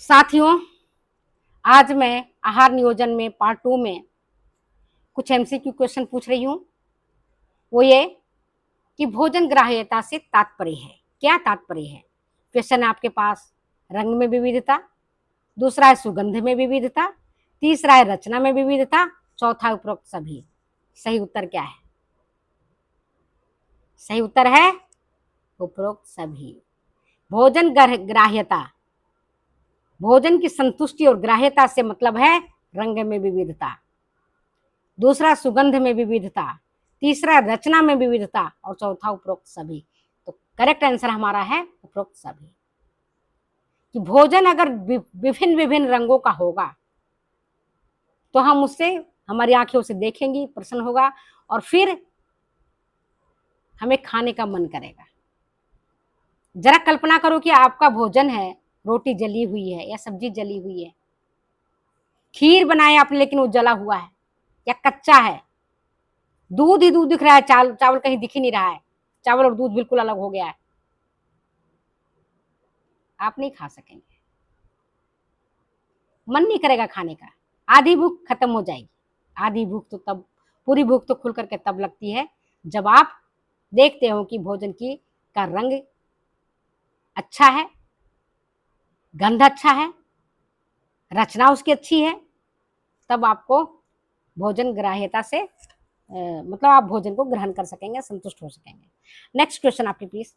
साथियों, आज मैं आहार नियोजन में पार्ट 2 में कुछ एमसीक्यू क्वेश्चन पूछ रही हूँ। वो ये कि भोजन ग्राह्यता से तात्पर्य है, क्या तात्पर्य है? क्वेश्चन है आपके पास रंग में विविधता, दूसरा है सुगंध में विविधता, तीसरा है रचना में विविधता, चौथा उपरोक्त सभी। सही उत्तर क्या है? सही उत्तर है उपरोक्त सभी। भोजन ग्राह्यता, भोजन की संतुष्टि और ग्राह्यता से मतलब है रंग में विविधता, दूसरा सुगंध में विविधता, तीसरा रचना में विविधता और चौथा उपरोक्त सभी। तो करेक्ट आंसर हमारा है उपरोक्त सभी। कि भोजन अगर विभिन्न विभिन्न रंगों का होगा तो हम उससे हमारी आंखें उसे देखेंगी, प्रसन्न होगा और फिर हमें खाने का मन करेगा। जरा कल्पना करो कि आपका भोजन है, रोटी जली हुई है या सब्जी जली हुई है, खीर बनाया आपने लेकिन वो जला हुआ है या कच्चा है, दूध ही दूध दिख रहा है, चावल कहीं दिख ही नहीं रहा है, चावल और दूध बिल्कुल अलग हो गया है, आप नहीं खा सकेंगे, मन नहीं करेगा खाने का, आधी भूख खत्म हो जाएगी। आधी भूख तो तब, पूरी भूख तो खुल करके तब लगती है जब आप देखते हो कि भोजन की का रंग अच्छा है, गंध अच्छा है, रचना उसकी अच्छी है, तब आपको भोजन ग्राह्यता से मतलब आप भोजन को ग्रहण कर सकेंगे, संतुष्ट हो सकेंगे। नेक्स्ट क्वेश्चन आपकी प्लीज।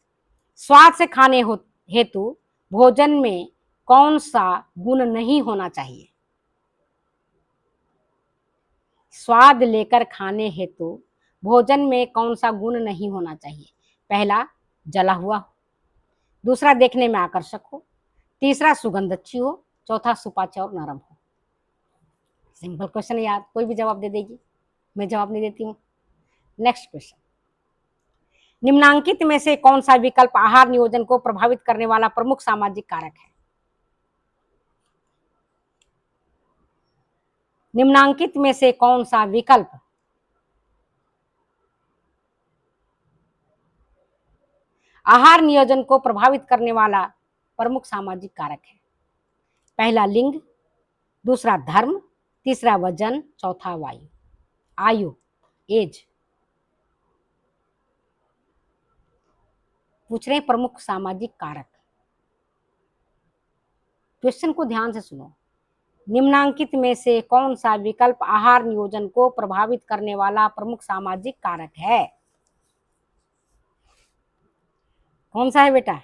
स्वाद से खाने हेतु भोजन में कौन सा गुण नहीं होना चाहिए? स्वाद लेकर खाने हेतु भोजन में कौन सा गुण नहीं होना चाहिए? पहला, जला हुआ हो, दूसरा देखने में आकर्षक हो, तीसरा सुगंध अच्छी हो, चौथा सुपाच्य और नरम हो। सिंपल क्वेश्चन है यार, कोई भी जवाब दे देगी, मैं जवाब नहीं देती हूँ। नेक्स्ट क्वेश्चन, निम्नांकित में से कौन सा विकल्प आहार नियोजन को प्रभावित करने वाला प्रमुख सामाजिक कारक है? निम्नांकित में से कौन सा विकल्प आहार नियोजन को प्रभावित करने वाला प्रमुख सामाजिक कारक है? पहला, लिंग, दूसरा धर्म, तीसरा वजन, चौथा आयु, एज। पूछ रहे हैं प्रमुख सामाजिक कारक। क्वेश्चन को ध्यान से सुनो। निम्नांकित में से कौन सा विकल्प आहार नियोजन को प्रभावित करने वाला प्रमुख सामाजिक कारक है? कौन सा है बेटा,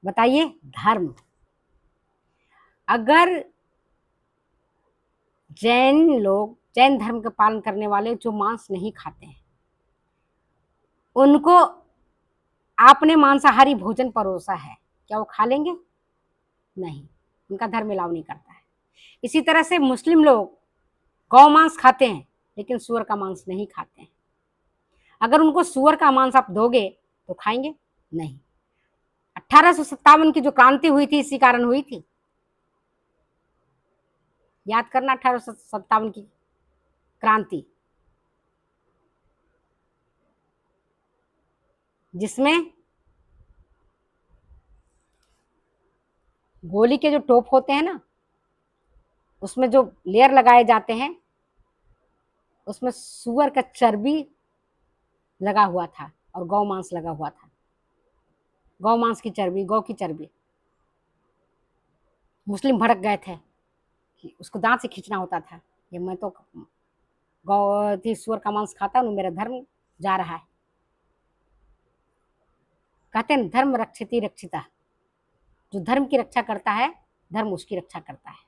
बताइए। धर्म। अगर जैन धर्म का पालन करने वाले जो मांस नहीं खाते हैं, उनको आपने मांसाहारी भोजन परोसा है, क्या वो खा लेंगे? नहीं, उनका धर्म अलाउ नहीं करता है। इसी तरह से मुस्लिम लोग गौ मांस खाते हैं लेकिन सुअर का मांस नहीं खाते हैं। अगर उनको सुअर का मांस आप दोगे तो खाएंगे? नहीं। 1857 की जो क्रांति हुई थी इसी कारण हुई थी। याद करना 1857 की क्रांति, जिसमें गोली के जो टोप होते हैं ना, उसमें जो लेयर लगाए जाते हैं, उसमें सुअर का चर्बी लगा हुआ था और गौ मांस लगा हुआ था। गौ मांस की चर्बी, गौ की चर्बी। मुस्लिम भड़क गए थे कि उसको दांत से खींचना होता था, ये मैं तो गौ सुअर का मांस खाता हूँ, मेरा धर्म जा रहा है। कहते हैं धर्म रक्षिति रक्षिता, जो धर्म की रक्षा करता है धर्म उसकी रक्षा करता है।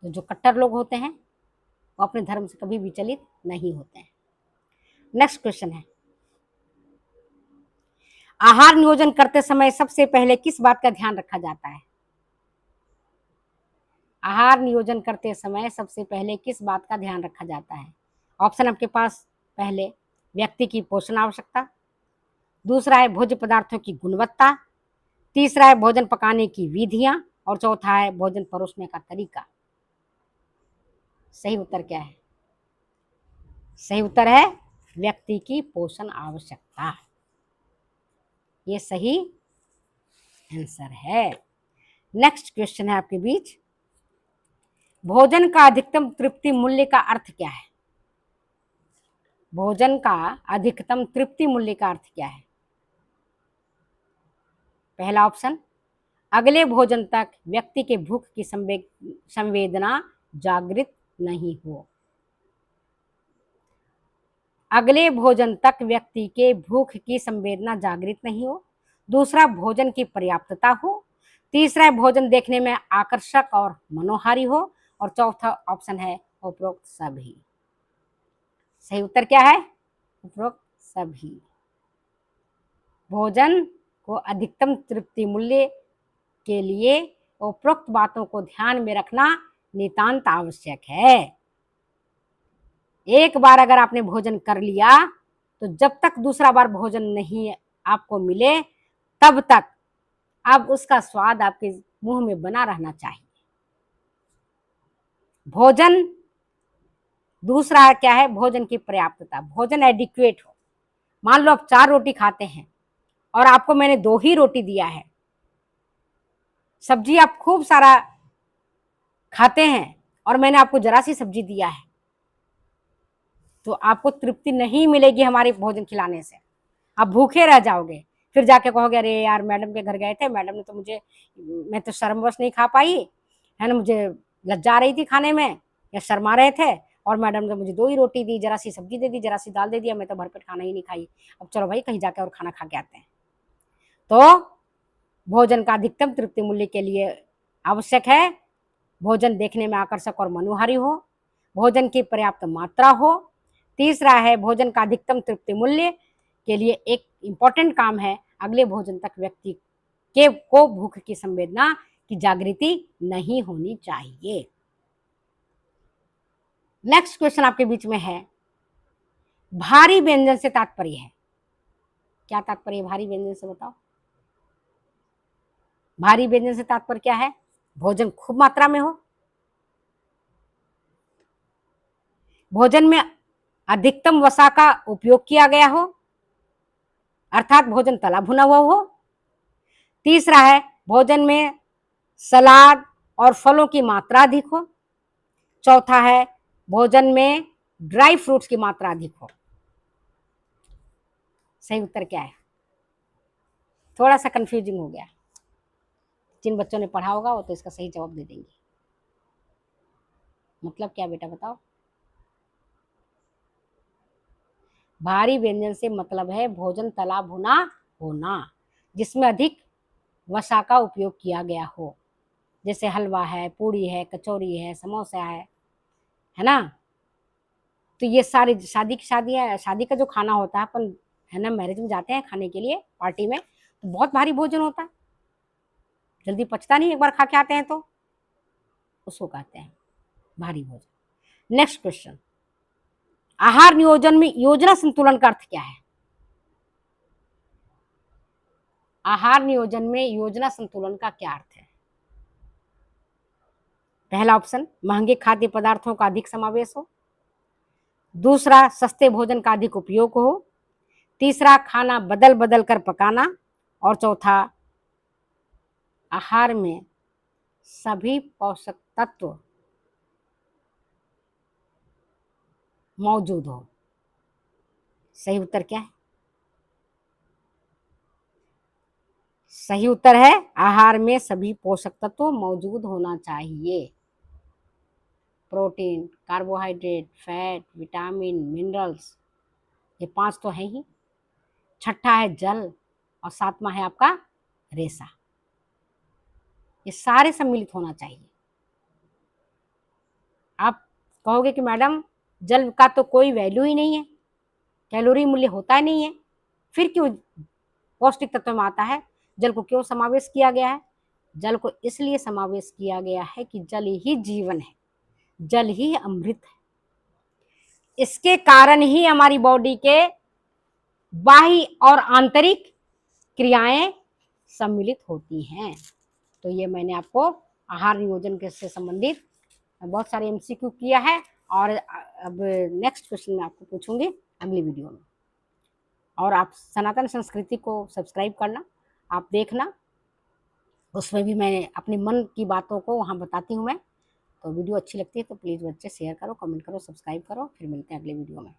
तो जो कट्टर लोग होते हैं वो अपने धर्म से कभी विचलित नहीं होते हैं। नेक्स्ट क्वेश्चन है, आहार नियोजन करते समय सबसे पहले किस बात का ध्यान रखा जाता है? आहार नियोजन करते समय सबसे पहले किस बात का ध्यान रखा जाता है? ऑप्शन आपके पास, पहले व्यक्ति की पोषण आवश्यकता, दूसरा है भोज्य पदार्थों की गुणवत्ता, तीसरा है भोजन पकाने की विधियां और चौथा है भोजन परोसने का तरीका। सही उत्तर क्या है? सही उत्तर है व्यक्ति की पोषण आवश्यकता। ये सही आंसर है। नेक्स्ट क्वेश्चन है आपके बीच, भोजन का अधिकतम तृप्ति मूल्य का अर्थ क्या है? भोजन का अधिकतम तृप्ति मूल्य का अर्थ क्या है? पहला ऑप्शन, अगले भोजन तक व्यक्ति के भूख की संवेदना जागृत नहीं हो। अगले भोजन तक व्यक्ति के भूख की संवेदना जागृत नहीं हो। दूसरा, भोजन की पर्याप्तता हो। तीसरा, भोजन देखने में आकर्षक और मनोहारी हो। और चौथा ऑप्शन है उपरोक्त सभी। सही उत्तर क्या है? उपरोक्त सभी। भोजन को अधिकतम तृप्ति मूल्य के लिए उपरोक्त बातों को ध्यान में रखना नितांत आवश्यक है। एक बार अगर आपने भोजन कर लिया तो जब तक दूसरा बार भोजन नहीं आपको मिले तब तक अब उसका स्वाद आपके मुंह में बना रहना चाहिए। भोजन, दूसरा क्या है? भोजन की पर्याप्तता, भोजन एडिक्वेट हो। मान लो आप 4 रोटी खाते हैं और आपको मैंने 2 ही रोटी दिया है, सब्जी आप खूब सारा खाते हैं और मैंने आपको जरा सी सब्जी दिया है, तो आपको तृप्ति नहीं मिलेगी हमारे भोजन खिलाने से, आप भूखे रह जाओगे। फिर जाके कहोगे अरे यार मैडम के घर गए थे, मैडम ने तो मुझे, मैं तो शर्मवश नहीं खा पाई है ना, मुझे लज्जा आ रही थी खाने में या शर्मा रहे थे, और मैडम ने मुझे 2 ही रोटी दी, जरा सी सब्जी दे दी, जरा सी दाल दे दिया, मैं तो भरपेट खाना ही नहीं खाई। अब चलो भाई कहीं जाके और खाना खा के आते हैं। तो भोजन का अधिकतम तृप्ति मूल्य के लिए आवश्यक है भोजन देखने में आकर्षक और मनोहारी हो, भोजन की पर्याप्त मात्रा हो। तीसरा है भोजन का अधिकतम तृप्ति मूल्य के लिए एक इंपॉर्टेंट काम है, अगले भोजन तक व्यक्ति के को भूख की संवेदना की जागृति नहीं होनी चाहिए। नेक्स्ट क्वेश्चन आपके बीच में है, भारी व्यंजन से तात्पर्य है। क्या तात्पर्य है भारी व्यंजन से? बताओ। भारी व्यंजन से तात्पर्य क्या है? भोजन खूब मात्रा में हो, भोजन में अधिकतम वसा का उपयोग किया गया हो, अर्थात भोजन तला भुना हुआ हो। तीसरा है भोजन में सलाद और फलों की मात्रा अधिक हो। चौथा है भोजन में ड्राई फ्रूट्स की मात्रा अधिक हो। सही उत्तर क्या है? थोड़ा सा कंफ्यूजिंग हो गया, जिन बच्चों ने पढ़ा होगा वो तो इसका सही जवाब दे देंगे। मतलब क्या बेटा बताओ? भारी व्यंजन से मतलब है भोजन तला भुना होना जिसमें अधिक वसा का उपयोग किया गया हो, जैसे हलवा है, पूड़ी है, कचौरी है, समोसा है ना। तो ये सारी शादी का जो खाना होता है अपन है ना, मैरिज में जाते हैं खाने के लिए, पार्टी में, तो बहुत भारी भोजन होता है, जल्दी पचता नहीं, एक बार खा के आते हैं तो उसको कहते हैं भारी भोजन। नेक्स्ट क्वेश्चन, आहार नियोजन में योजना संतुलन का अर्थ क्या है? आहार नियोजन में योजना संतुलन का क्या अर्थ है? पहला ऑप्शन, महंगे खाद्य पदार्थों का अधिक समावेश हो। दूसरा, सस्ते भोजन का अधिक उपयोग हो। तीसरा, खाना बदल बदल कर पकाना। और चौथा, आहार में सभी पोषक तत्व मौजूद हो। सही उत्तर क्या है? सही उत्तर है आहार में सभी पोषक तत्व मौजूद होना चाहिए। Protein, carbohydrate, fat, vitamin, minerals, ये 5 तो है ही। छठा है जल और 7वां है आपका रेशा। ये सारे सम्मिलित होना चाहिए। आप कहोगे कि मैडम जल का तो कोई वैल्यू ही नहीं है, कैलोरी मूल्य होता ही नहीं है, फिर क्यों पौष्टिक तत्व में आता है? जल को क्यों समावेश किया गया है? जल को इसलिए समावेश किया गया है कि जल ही जीवन है, जल ही अमृत है। इसके कारण ही हमारी बॉडी के बाह्य और आंतरिक क्रियाएं सम्मिलित होती हैं। तो ये मैंने आपको आहार नियोजन के से संबंधित बहुत सारे एमसीक्यू किया है, और अब नेक्स्ट क्वेश्चन मैं आपको पूछूंगी अगली वीडियो में। और आप सनातन संस्कृति को सब्सक्राइब करना, आप देखना, उसमें भी मैं अपने मन की बातों को वहाँ बताती हूँ मैं। तो वीडियो अच्छी लगती है तो प्लीज़ बच्चे शेयर करो, कमेंट करो, सब्सक्राइब करो। फिर मिलते हैं अगले वीडियो में।